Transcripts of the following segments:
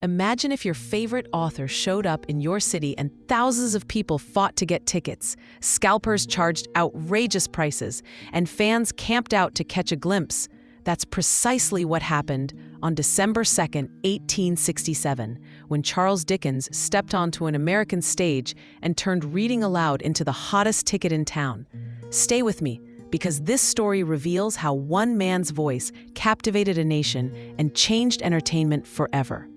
Imagine if your favorite author showed up in your city and thousands of people fought to get tickets. Scalpers charged outrageous prices, and fans camped out to catch a glimpse. That's precisely what happened on December 2nd, 1867, when Charles Dickens stepped onto an American stage and turned reading aloud into the hottest ticket in town. Stay with me, because this story reveals how one man's voice captivated a nation and changed entertainment forever.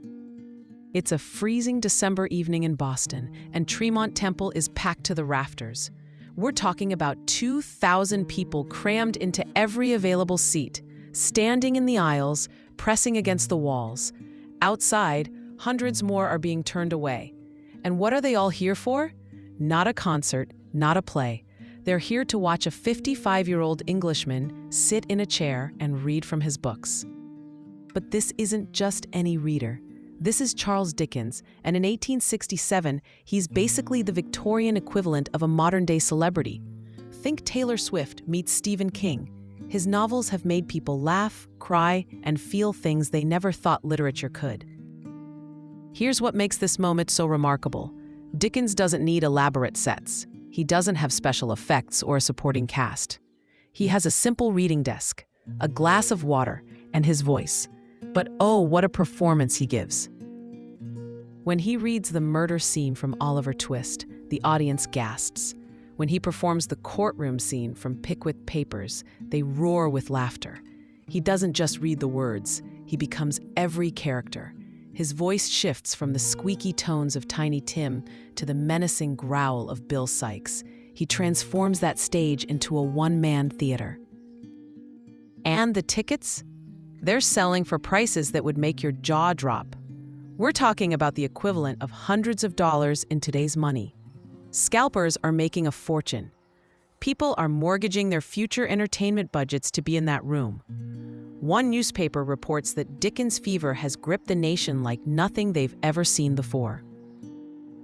It's a freezing December evening in Boston, and Tremont Temple is packed to the rafters. We're talking about 2,000 people crammed into every available seat, standing in the aisles, pressing against the walls. Outside, hundreds more are being turned away. And what are they all here for? Not a concert, not a play. They're here to watch a 55-year-old Englishman sit in a chair and read from his books. But this isn't just any reader. This is Charles Dickens, and in 1867, he's basically the Victorian equivalent of a modern-day celebrity. Think Taylor Swift meets Stephen King. His novels have made people laugh, cry, and feel things they never thought literature could. Here's what makes this moment so remarkable. Dickens doesn't need elaborate sets. He doesn't have special effects or a supporting cast. He has a simple reading desk, a glass of water, and his voice. But oh, what a performance he gives. When he reads the murder scene from Oliver Twist, the audience gasps. When he performs the courtroom scene from Pickwick Papers, they roar with laughter. He doesn't just read the words, he becomes every character. His voice shifts from the squeaky tones of Tiny Tim to the menacing growl of Bill Sikes. He transforms that stage into a one-man theater. And the tickets? They're selling for prices that would make your jaw drop. We're talking about the equivalent of hundreds of dollars in today's money. Scalpers are making a fortune. People are mortgaging their future entertainment budgets to be in that room. One newspaper reports that Dickens fever has gripped the nation like nothing they've ever seen before.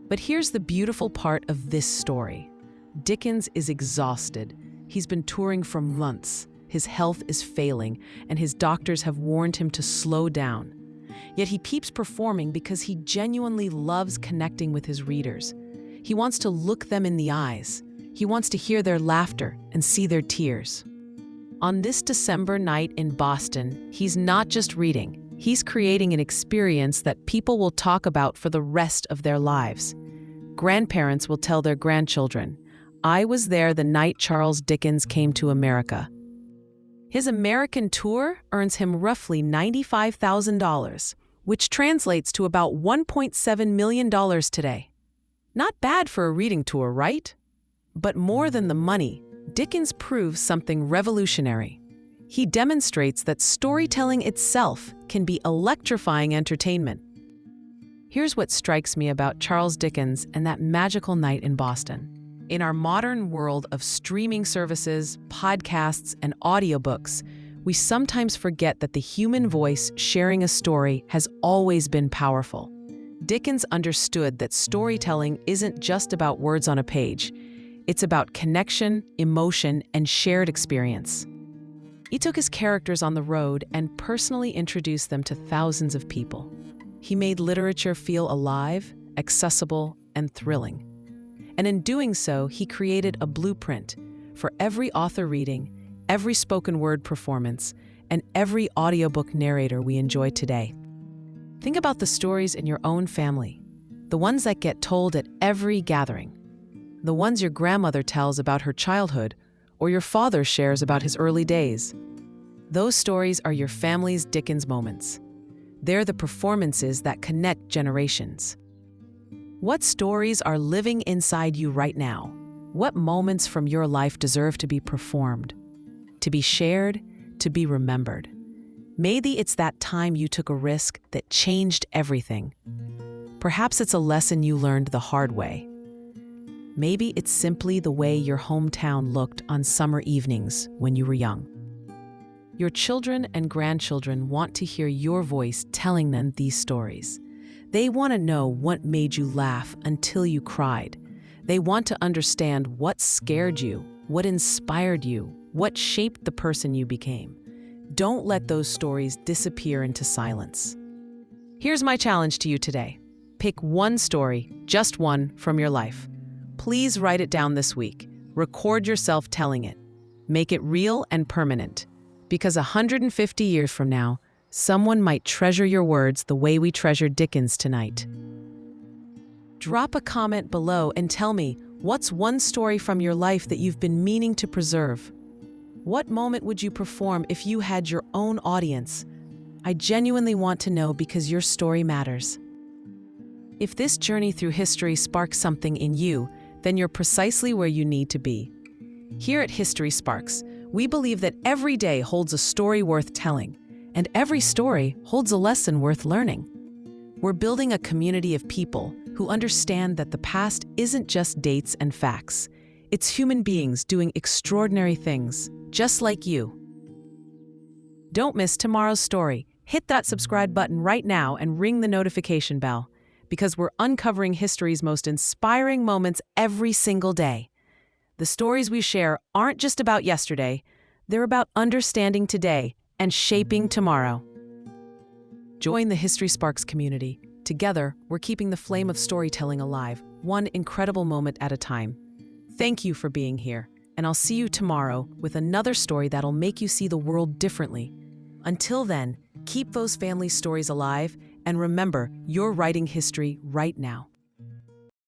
But here's the beautiful part of this story. Dickens is exhausted. He's been touring for months. His health is failing, and his doctors have warned him to slow down. Yet he keeps performing because he genuinely loves connecting with his readers. He wants to look them in the eyes. He wants to hear their laughter and see their tears. On this December night in Boston, he's not just reading. He's creating an experience that people will talk about for the rest of their lives. Grandparents will tell their grandchildren, "I was there the night Charles Dickens came to America." His American tour earns him roughly $95,000, which translates to about $1.7 million today. Not bad for a reading tour, right? But more than the money, Dickens proves something revolutionary. He demonstrates that storytelling itself can be electrifying entertainment. Here's what strikes me about Charles Dickens and that magical night in Boston. In our modern world of streaming services, podcasts, and audiobooks, we sometimes forget that the human voice sharing a story has always been powerful. Dickens understood that storytelling isn't just about words on a page. It's about connection, emotion, and shared experience. He took his characters on the road and personally introduced them to thousands of people. He made literature feel alive, accessible, and thrilling. And in doing so, he created a blueprint for every author reading, every spoken word performance, and every audiobook narrator we enjoy today. Think about the stories in your own family, the ones that get told at every gathering, the ones your grandmother tells about her childhood or your father shares about his early days. Those stories are your family's Dickens moments. They're the performances that connect generations. What stories are living inside you right now? What moments from your life deserve to be performed, to be shared, to be remembered? Maybe it's that time you took a risk that changed everything. Perhaps it's a lesson you learned the hard way. Maybe it's simply the way your hometown looked on summer evenings when you were young. Your children and grandchildren want to hear your voice telling them these stories. They want to know what made you laugh until you cried. They want to understand what scared you, what inspired you, what shaped the person you became. Don't let those stories disappear into silence. Here's my challenge to you today. Pick one story, just one, from your life. Please write it down this week. Record yourself telling it. Make it real and permanent. Because 150 years from now, someone might treasure your words the way we treasured Dickens tonight. Drop a comment below and tell me, what's one story from your life that you've been meaning to preserve? What moment would you perform if you had your own audience? I genuinely want to know because your story matters. If this journey through history sparks something in you, then you're precisely where you need to be. Here at History Sparks, we believe that every day holds a story worth telling, and every story holds a lesson worth learning. We're building a community of people who understand that the past isn't just dates and facts. It's human beings doing extraordinary things, just like you. Don't miss tomorrow's story. Hit that subscribe button right now and ring the notification bell, because we're uncovering history's most inspiring moments every single day. The stories we share aren't just about yesterday, they're about understanding today and shaping tomorrow. Join the History Sparks community. Together, we're keeping the flame of storytelling alive, one incredible moment at a time. Thank you for being here, and I'll see you tomorrow with another story that'll make you see the world differently. Until then, keep those family stories alive, and remember, you're writing history right now.